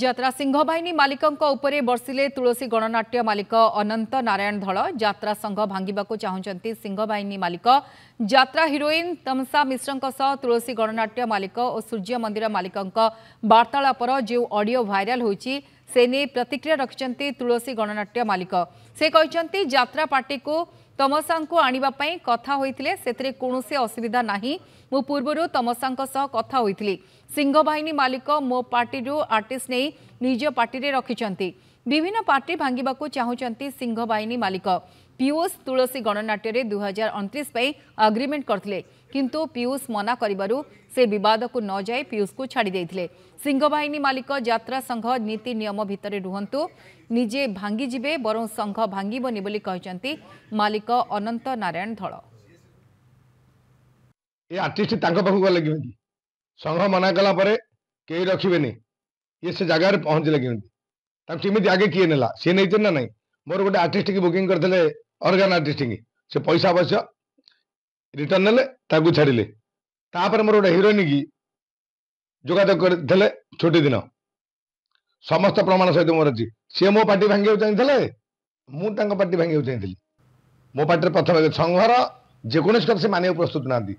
यात्रा सिंह बाहिनी मालिकंक उपरे बर्षिले तुलसी गणनाट्य मालिक अनंत नारायण धल यात्रा संघ भांगिबाकू चाहुंचंती सिंह बाहिनी मालिक यात्रा हिरोइन तमसा मिश्रंक सह तुलसी गणनाट्य मालिक और सूर्य मंदिर मालिकंक वार्तालापर जो ऑडियो वायरल होईची सेने प्रतिक्रिया रखिछंती तुलसी गणनाट्य मालिक से कहछंती यात्रा पार्टी को तमसा को आनिबा पई कथा होइथिले सेतरे कोनोसी असुविधा नाही मु पूर्वरु तमसांक सह कथा होइथिली सिंह बाहिनी मालिक मो पार्टी रु आर्टिस्ट नहीं निज पार्टी रे रखिछंती विभिन्न पार्टी भांगिबाकू चाहुचंती सिंह बाहिनी मालिक पीयूष तुलसी गणनाट्य रे 2029 पई अग्रीमेंट करथिले किंतु पीयूष मना करिबारु से विवाद को न जाय पीयूष को छाड़ी देथिले सिंह बाहिनी मालिक यात्रा संघ नीति नियम भितरे रुहंतु निजे भांगी जिबे बरं संघ भांगिबनी बोली कहचंती मालिक अनंत नारायण धळ ये आर्टिस्ट तांको पाखु गले केमिति संघ मना कला परे केही रखिबेनी ये से जगह रे पहुंचले केमिति ताक केमिति आगे किए नेला से नैते ना नहीं मोर गोटे आर्टिस्ट की बुकिंग करथले ऑर्गन आर्टिस्ट की से पैसा अवश्य रिटर्न नेले ताकू छाड़िले तापर मोर गोटे हीरोइन की जोगाजोग करथले छोटी दिन समस्त प्रमाण सहित मोर अछि से मो पार्टी भांगियो चाहिथले मु तांको पार्टी भांगियो चाहिथली मो पार्टी प्रथम संघर जेकोनस कर से मानियो प्रस्तुत नांदी